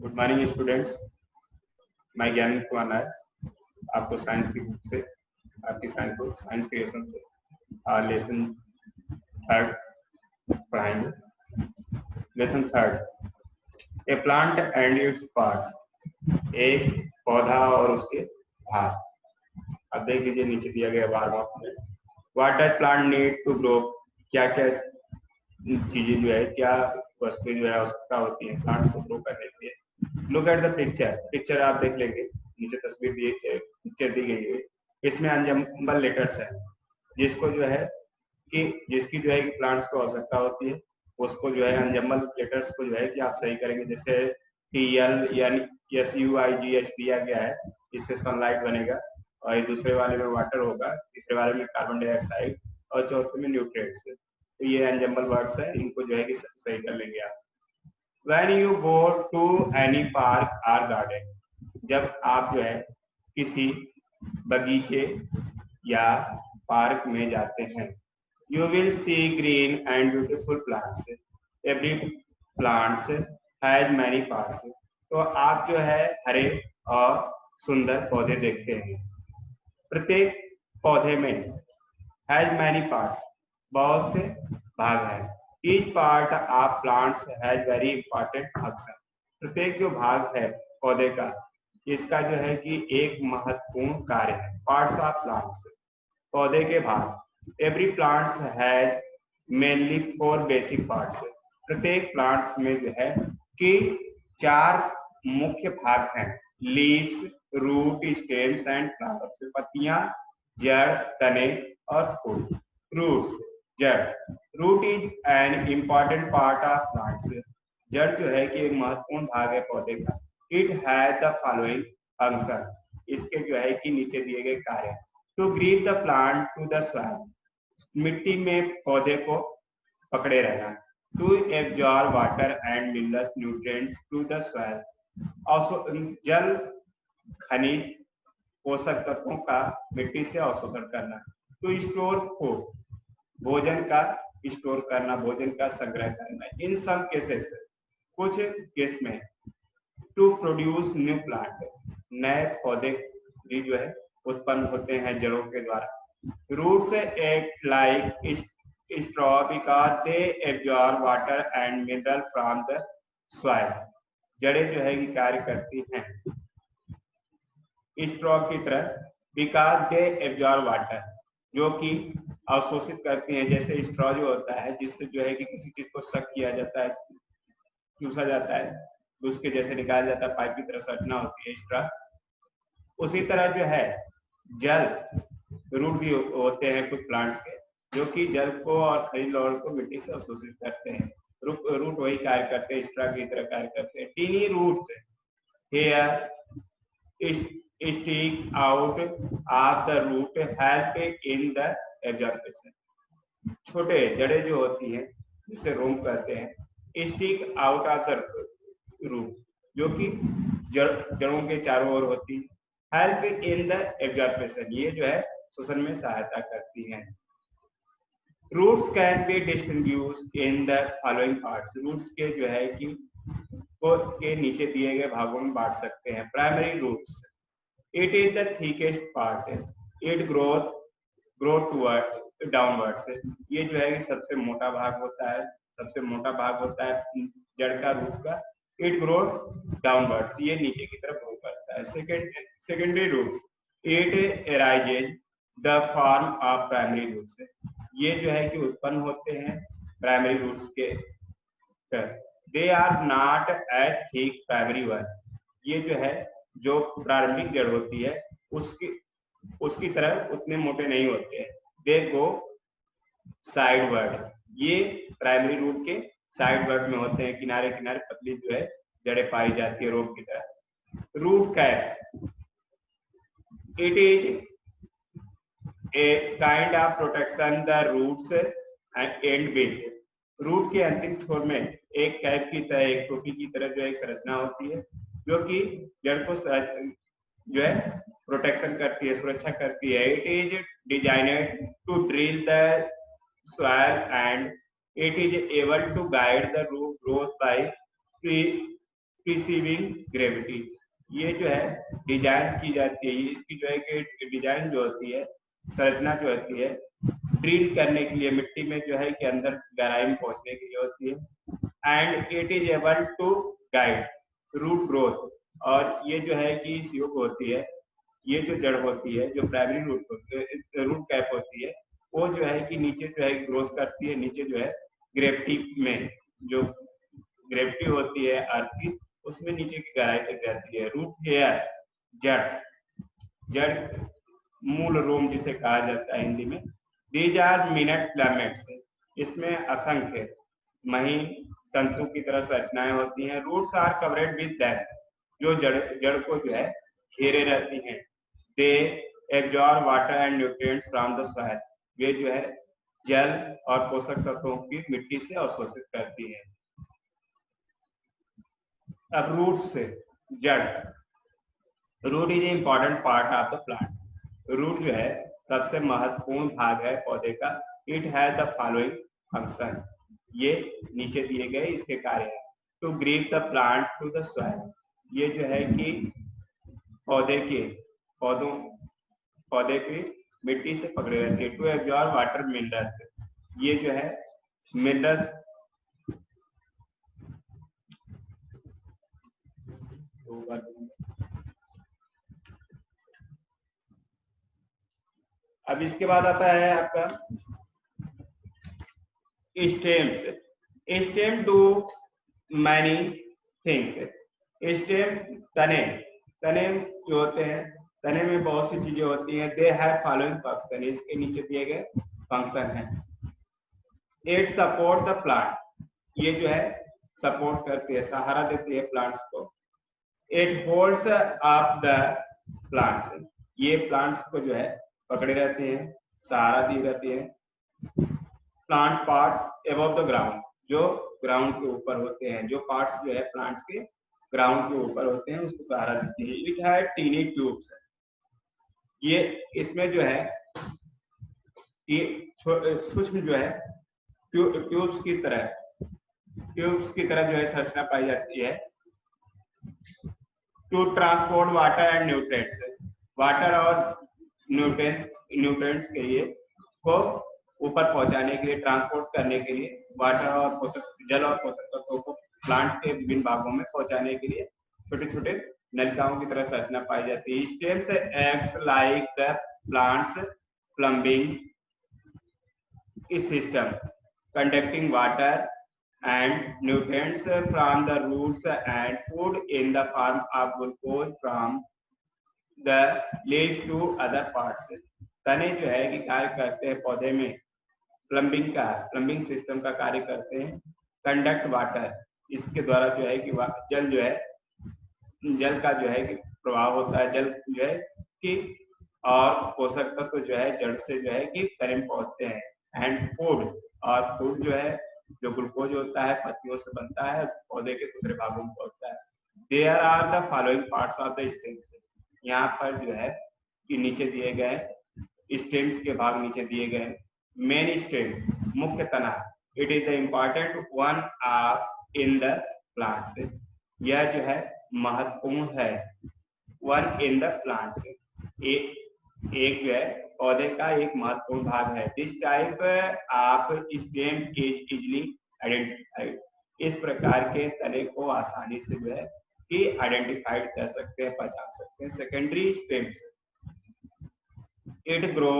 Good morning students, मैं ज्ञान कुमार नायर आपको साइंस की बुक से आपकी साइंस बुक साइंस क्रिएशन से लेसन थर्ड पढ़ाएंगे। Lesson third, A plant and its parts, एक पौधा और उसके भाग। अब देख लीजिए नीचे दिया गया बार में, what does plant need to grow, क्या क्या चीजें जो है, क्या वस्तुएं जो है आवश्यकता होती है प्लांट्स को ग्रो करने के लिए। लुक एट द पिक्चर आप देख लेंगे, नीचे तस्वीर दी पिक्चर दी गई है। इसमें अनजम्बल लेटर्स है, जिसको जो है कि जिसकी जो है कि प्लांट्स को आवश्यकता होती है, उसको जो है अनजम्बल लेटर्स को जो है कि आप सही करेंगे। जैसे TL यानी SUIGH दिया गया है, इससे सनलाइट बनेगा, और दूसरे वाले में वाटर होगा, तीसरे वाले में कार्बन डाइऑक्साइड, और चौथे में न्यूट्रिएंट्स। तो ये अनजम्बल वर्ड्स है, इनको जो है कि सही कर लेंगे आप। When you go to any park or garden, जब आप जो है किसी बगीचे या पार्क में जाते हैं, you will see green and beautiful plants. Every plants has many parts. तो आप जो है हरे और सुंदर पौधे देखते हैं। प्रत्येक पौधे में has many parts, बहुत से भाग हैं। Each part of plants has very important function. प्रत्येक जो भाग है पौधे का, इसका जो है कि एक महत्वपूर्ण कार्य है। Parts of plants, पौधे के भाग। Every plants has mainly 4 basic parts. प्रत्येक plants में जो है कि 4 मुख्य भाग हैं। Leaves, root, stems and flowers. पत्तियां, जड़, तने और फूल। Roots, जड़। Root is an important part of plants, जड़ जो है कि एक महत्वपूर्ण भाग है पौधे का। It has the following function, इसके जो है कि नीचे दिए गए कार्य। To grip the plant to the soil, मिट्टी में पौधे को पकड़े रहना। To absorb water and minerals nutrients to the soil, जल, खनिज, पोषक तत्वों का मिट्टी से अवशोषण करना। टू स्टोर फूड, भोजन का स्टोर करना, भोजन का संग्रह करना। इन सम केसेस, कुछ केस में, टू प्रोड्यूस न्यू प्लांट, नए पौधे भी जो है उत्पन्न होते हैं जड़ों के द्वारा। Roots act like straw because they absorb water and mineral from the soil, जड़ें जो है कि कार्य करती हैं स्ट्रॉ की तरह, बिकॉज दे एब्जॉर्ब वाटर, जो कि अवशोषित करती हैं। जैसे स्ट्रॉ जो होता है, जिससे जो है कि किसी चीज को सक किया जाता है, चूसा जाता है, उसके जैसे निकाला जाता है, पाइप की तरह सटना होती है स्ट्रॉ। उसी तरह जो है जल, रूट भी होते हैं कुछ प्लांट्स के, जो कि जल को और खनिज लवण को मिट्टी से अवशोषित करते हैं। रूट वही कार्य करते हैं, स्ट्रॉ की तरह कार्य करते हैं। Tiny roots hair stick out of the root help in the absorption, छोटे जड़ें जो होती हैं जिसे रोम कहते हैं, stick out of the root, जो कि जड़ों के चारों ओर होती है। हेल्प इन द एब्जॉर्प्शन, ये जो है शोषण में सहायता करती हैं। Roots can be distinguished in the following parts, roots के जो है कि के नीचे दिए गए भागों में बांट सकते हैं। Primary roots, it is the thickest part, it grow toward downwards, ये जो है सबसे मोटा भाग होता है, सबसे मोटा भाग होता है जड़ का, रूट का। इट ग्रो डाउनवर्ड्स, ये नीचे की तरफ ग्रो करता है। Secondary roots, it arises the form of primary roots, ये जो है कि उत्पन्न होते हैं प्राइमरी रूट्स के। They are not as thick primary one, ये जो है जो प्रारंभिक जड़ होती है उसकी तरह उतने मोटे नहीं होते हैं। दे गो साइडवर्ड, ये प्राइमरी रूट के साइडवर्ड में होते हैं, किनारे किनारे पतली जो है जड़ें पाई जाती है रोप की तरह। Root cap, it is a kind of protection the roots and with, root के अंतिम छोर में एक कैप की तरह, एक टोपी की तरह जो है संरचना होती है, जो कि जड़ को जो है प्रोटेक्शन करती है, सुरक्षा करती है। It is designed to drill the soil and it is able to guide the root growth by perceiving gravity. ये जो है डिजाइन की जाती है, इसकी जो है कि डिजाइन जो होती है, संरचना जो होती है, ड्रिल करने के लिए मिट्टी में जो है कि अंदर गहराई में पहुंचने के लिए होती है। And it is able to guide root growth, और ये जो है कि इस योग होती है, ये जो जड़ होती है, जो प्राइमरी रूट कैप होती है, वो जो है कि नीचे जो है ग्रोथ करती है, नीचे जो है ग्रेविटी में, जो ग्रेविटी होती है अर्थ की, उसमें नीचे की गहराई तक जाती है। रूट हेयर, जड़, जड़ मूल रोम जिसे कहा जाता है हिंदी में। दीज आर मिनट फिलामेंट्स, इसमें असंख्य महीन तंतु की तरह संरचनाएं होती हैं। Roots are covered with that, जो जड़ को जो है घेरे रहती हैं। They absorb water and nutrients from the soil, वे जो है जल और पोषक तत्वों की मिट्टी से अवशोषित करती है। अब रूट से जड़, root is important part of the plant. Root जो है सबसे महत्वपूर्ण भाग है पौधे का। It has the following function, ये नीचे दिए गए इसके कार्य है। To grip the plant to the soil, ये जो है कि पौधे की मिट्टी से पकड़े रहती है। टू एब्जॉर्ब वाटर मिनरल्स, ये जो है मिनरल्स अब इसके बाद आता है आपका stems. Stem do many things. Stem तने, तने जो होते हैं, तने में बहुत सी चीजें होती हैं। दे हैव फॉलोइंग फंक्शन, इसके नीचे दिए गए फंक्शन है। इट सपोर्ट द प्लांट, ये जो है सपोर्ट करती है, सहारा देती है प्लांट्स को। It holds up the plants, ये प्लांट्स को जो है पकड़े रहते हैं, सहारा दी रहती है। Plants parts above the ground, जो ग्राउंड के ऊपर होते हैं, जो पार्ट्स जो है प्लांट्स के ग्राउंड के ऊपर होते हैं, उसको सहारा देती है। इट हैव टीनी ट्यूब्स, ये इसमें जो है ये सूक्ष्म जो है ट्यूब्स की तरह जो है संरचना पाई जाती है। To transport water and nutrients, water और न्यूट्रिएंट्स के लिए को ऊपर पहुंचाने के लिए, ट्रांसपोर्ट करने के लिए, वाटर और जल और पोषक तत्वों को प्लांट्स के विभिन्न भागों में पहुंचाने के लिए छोटे छोटे नलिकाओं की तरह संरचना पाई जाती है। Stems acts like the plants plumbing system, conducting water and nutrients from the roots and food in the form of glucose from the leaves to other parts। तने जो है कि कार्य करते हैं पौधे में, प्लम्बिंग सिस्टम का कार्य करते हैं। कंडक्ट वाटर, इसके द्वारा जो है कि जल जो है, जल का जो है कि प्रवाह होता है, जल जो है कि और पोषक तत्व जो है जड़ से जो है कि तने में पहुंचते हैं। एंड फूड, और फूड जो है जो ग्लूकोज होता है पत्तियों से बनता है, पौधे के दूसरे भागों में पहुंचता है। There are the following parts of the stems, यहाँ पर जो है कि नीचे दिए गए स्टेम्स के भाग नीचे दिए गए। मेन स्टेम, मुख्य तना। It is the important one of in the plants, यह जो है महत्वपूर्ण है। वन इन द प्लांट्स, एक जो है पौधे का एक महत्वपूर्ण भाग है। This type of stem is easily identified, इस प्रकार के तने को आसानी से जो है कि आइडेंटिफाइड कर सकते हैं, पहचान सकते हैं। Secondary stems, it grow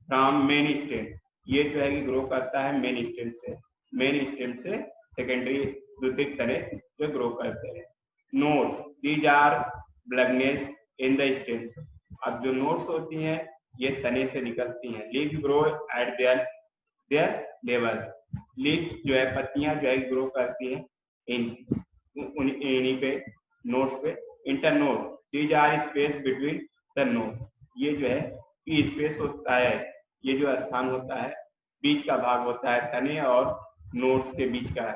from main stem, ये जो है कि ग्रो करता है मेन स्टेम से, मेन स्टेम से सेकेंडरी द्वितीयक तने जो ग्रो करते हैं। Nodes, these are bulges in the stems, अब जो नोड्स होती हैं ये तने से निकलती हैं। Leaf grow at their level, leaves जो है पत्तियां जो है ग्रो करती हैं इन्हीं पे नोड्स पे। Internode, these are space between the node, ये जो है कि स्पेस होता है, ये जो स्थान होता है, बीच का भाग होता है, तने और नोड्स के बीच का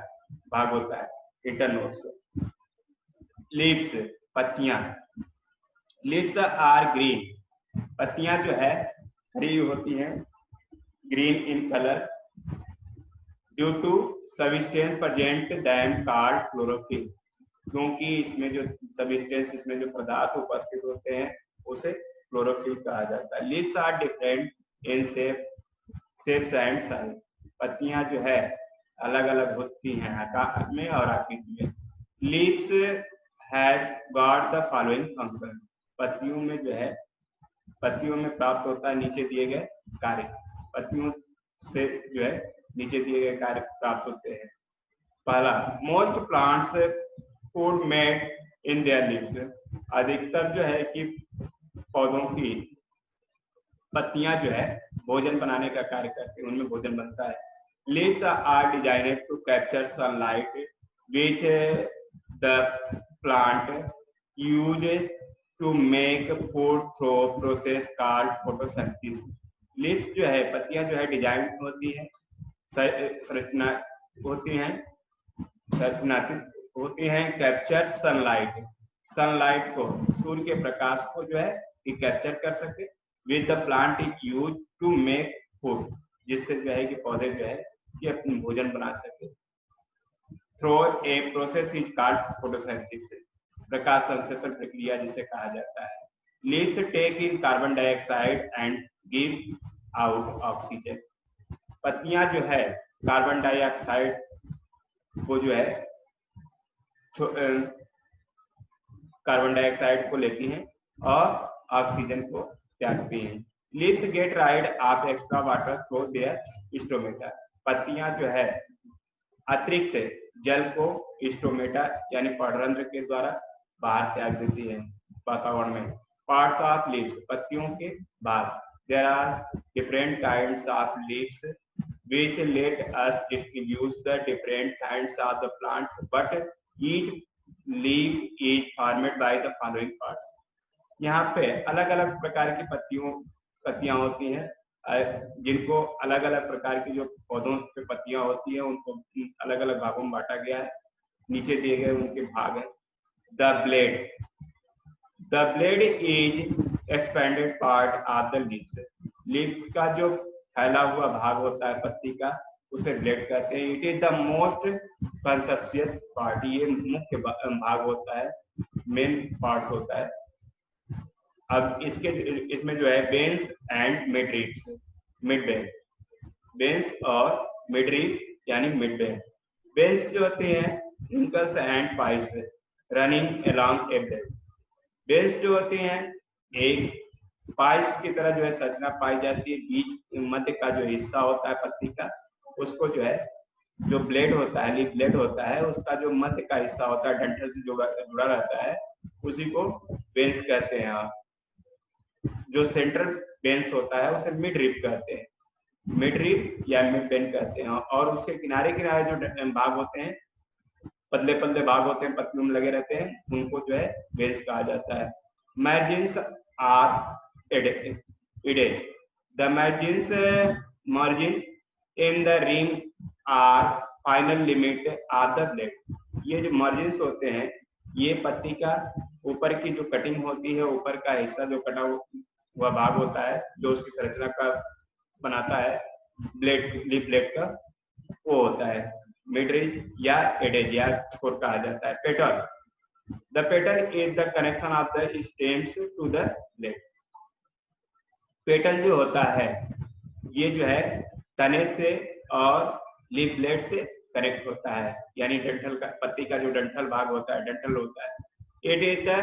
भाग होता है इंटरनोड्स। लीव्स, पत्तियां। लीव्स आर ग्रीन, पत्तियां जो है हरी होती हैं, green in colour. Due to substance present them called chlorophyll, क्योंकि इसमें जो सबस्टेंस, इसमें जो पदार्थ उपस्थित होते हैं उसे क्लोरोफिल कहा जाता है। Leaves are different in shapes and size. पत्तियां जो है अलग अलग होती हैं आकार में और आकृति में। Leaves have got the following function. पत्तियों में जो है, पत्तियों में प्राप्त होता है नीचे दिए गए कार्य। पत्तियों से जो है नीचे दिए गए कार्य प्राप्त होते हैं। पहला, most plants food made in their leaves. अधिकतर जो है कि पौधों की पत्तियां जो है भोजन बनाने का कार्य करती हैं, उनमें भोजन बनता है। Leaves are designed to capture sunlight which the plant use to make food through process called photosynthesis. Leaves जो है, पत्तियां जो है डिजाइन होती है, संरचना होती हैं, संरचनात्मक होती हैं कैप्चर सनलाइट। सनलाइट को, सूर्य के प्रकाश को जो है कि कैप्चर कर सके। With the plant is use to make food, जिससे जो है कि पौधे जो है कि अपना भोजन बना सके। Through a process is called photosynthesis, प्रकाश संश्लेषण प्रक्रिया जिसे कहा जाता है। Leaves take in carbon dioxide and give out oxygen. पत्तियां जो है कार्बन डाइऑक्साइड को जो है कार्बन डाइऑक्साइड को लेती हैं और ऑक्सीजन को त्यागती हैं। Leaves get rid of extra water through their stomata. पत्तियां जो है अतिरिक्त जल को स्टोमेटा यानी पर्णरंध्र के द्वारा बाहर त्याग देती है वातावरण में। पार्ट्स ऑफ लीव्स, पत्तियों के भाग। There are different kinds of leaves which let us distinguish the different kinds of the plants, but each leaf is formed by the following parts. यहाँ पे अलग अलग प्रकार की पत्तियां होती हैं, जिनको अलग अलग प्रकार की जो पौधों पे पत्तियां होती हैं उनको अलग अलग भागों में बांटा गया है। नीचे दिए गए उनके भाग हैं। The blade is expanded part of the leaves. Leaves का जो फैला हुआ भाग होता है पत्ती का, उसे ब्लेड कहते हैं। It is the most conspicuous part, ये मुख्य भाग होता है, मेन पार्ट्स होता है। अब इसमें जो है बेन्स एंड मिडरिब्स, मिडबेन, बेन्स और मिडरिब यानी मिडबेन। बेन्स जो होते हैं inkles and pipes running along a blade. Veins जो होते हैं एक पाइप्स की तरह जो है संरचना पाई जाती है। बीच मध्य का जो हिस्सा होता है पत्ती का, उसको जो है जो ब्लेड होता है, लीफ ब्लेड होता है, उसका जो मध्य का हिस्सा होता है डंठल से जुड़ा रहता है, उसी को बेन्स कहते हैं। जो सेंट्रल बेन्स होता है उसे मिड रिब कहते हैं, मिड रिब या मिड बेन कहते हैं। और उसके किनारे किनारे जो भाग होते हैं, पतले पतले भाग होते हैं, पत्तियों में लगे रहते हैं, उनको जो है बेन्स कहा जाता है। Margins are edges. The margins in the ring are final limit of the blade. ये जो margins होते हैं, ये पत्ती का ऊपर की जो कटिंग होती है, ऊपर का हिस्सा जो कटा हुआ भाग होता है, जो उसकी संरचना का बनाता है ब्लेड, लीफ ब्लेड का, वो होता है मिडरिज या एडेज या छोर कहा जाता है। Petal, the petal is the connection of the stems to the blade. Petal जो होता है ये जो है तने से और लीफ ब्लेड से कनेक्ट होता है, यानी डंठल का, पत्ती का जो डंठल भाग होता है, डंठल होता है। It is the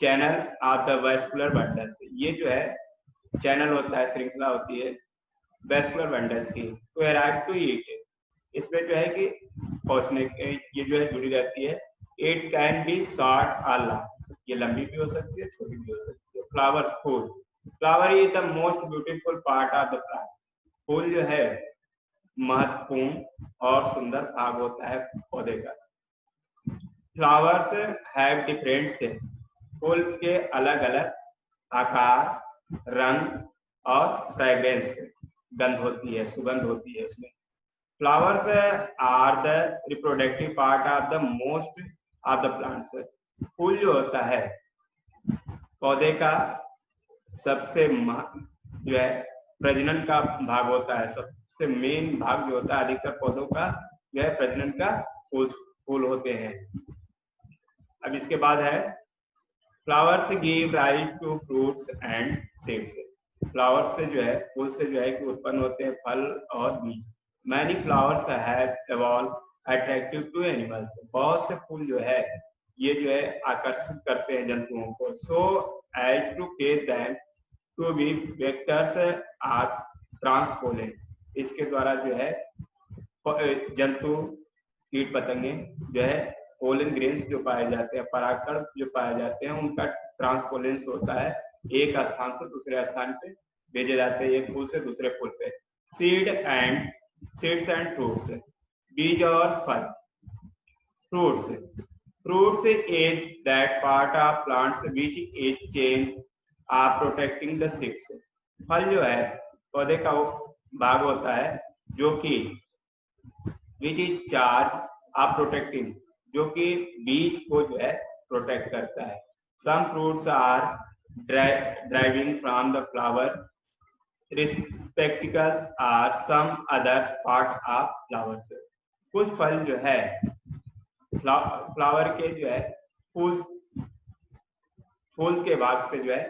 channel of the vascular bundles. ये जो है चैनल होता है, श्रृंखला होती है वैस्कुलर बंडल्स की। तो अराइव टू ईट, इसमें जो है कि पहुंचने ये जो है जुड़ी रहती है। इट कैन बी शॉर्ट और लॉन्ग, ये लंबी भी हो सकती है, छोटी भी हो सकती है। फ्लावर्स, फूल। Flower is the most beautiful part of the plant. फूल जो है महत्वपूर्ण और सुंदर भाग होता है पौधे का। Flowers have different shape. फूल के अलग अलग आकार, रंग और फ्रेग्रेंस, गंध होती है, सुगंध होती है उसमें। Flowers are the reproductive part of the most of the plants. फूल जो होता है पौधे का सबसे जो है प्रजनन का भाग होता है, सबसे मेन भाग जो होता है अधिकतर पौधों का जो है प्रजनन का फूल होते हैं। अब इसके बाद है flowers give rise to fruits and seeds. Flowers से जो है, फूल से जो है कि उत्पन्न होते हैं फल और बीज। Many flowers have evolve attractive to animals. बहुत से फूल जो है ये जो है आकर्षित करते हैं जंतुओं को। So as to catch them to be vectors are transpollinate. इसके द्वारा जो है जंतु, कीट पतंगे जो है पोलन ग्रेन्स जो पाए जाते हैं, परागकण जो पाए जाते हैं, उनका ट्रांसपोलेंस होता है, एक स्थान से दूसरे स्थान पे भेजे जाते हैं, एक फूल से दूसरे फूल पे। सीड्स एंड फ्रूट्स, बीज और फल। Fruits is that part of plants which is change are protecting the seeds. फल जो है पौधे का वो भाग होता है जो कि which is charge of protecting, जो कि बीज को जो है प्रोटेक्ट करता है। Some fruits are deriving from the flower, receptacles are some other part of flowers। कुछ फल जो है फ्लावर के जो है फूल के भाग से जो है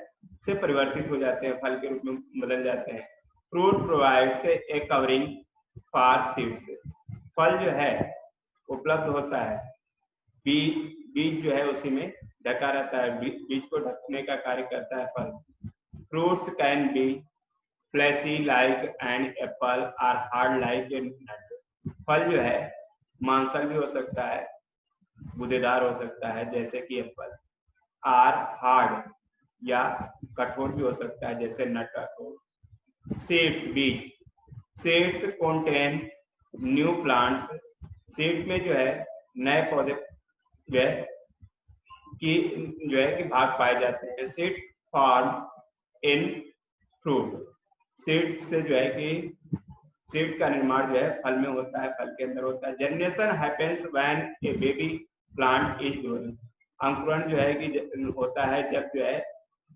से परिवर्तित हो जाते हैं, फल के रूप में बदल जाते हैं। Fruit provides a covering for seeds. फल जो है उपलब्ध होता है, बीज जो है उसी में ढका रहता है, बीज को ढकने का कार्य करता है फल। Fruits can be fleshy like an apple और हार्ड लाइक ए नट। फल जो है मांसल भी हो सकता है, गूदेदार हो सकता है जैसे कि एप्पल, और हार्ड या कठोर भी हो सकता है जैसे नट कठोर। सीड्स, बीज। Seeds contain new plants. Seed में जो है नए पौधे जो है कि भाग पाए जाते हैं। Seed form in fruit. Seed से जो है कि सीड का निर्माण जो है फल में होता है, फल के अंदर होता है। Generation happens when A baby plant is growing. अंकुरण जो है कि होता है जब जो है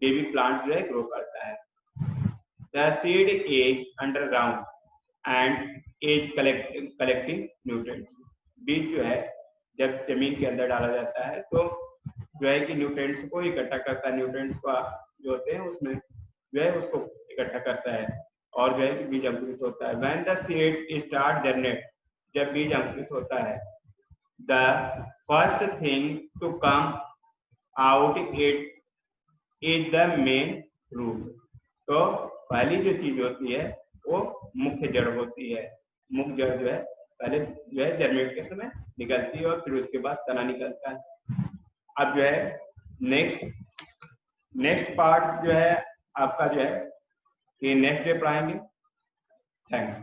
बेबी प्लांट जो है ग्रो करता है। The seed is underground and is collecting nutrients. बीज जो है जब जमीन के अंदर डाला जाता है तो जो है कि न्यूट्रिएंट्स को इकट्ठा करता है, न्यूट्रिएंट्स को जो होते हैं उसमें जो है उसको इकट्ठा करता है और जो है कि बीज अंकुरित होता है। When the seed start germinate, जब बीज अंकुरित होता है, the first thing to come out it is the main root. तो पहली जो चीज होती है वो मुख्य जड़ होती है। मुख्य जड़ जो है पहले जो है जर्मिनेट के समय निकलती है और फिर उसके बाद तना निकलता है। अब जो है नेक्स्ट पार्ट जो है आपका जो है कि नेक्स्ट डे पढ़ाएंगे। थैंक्स।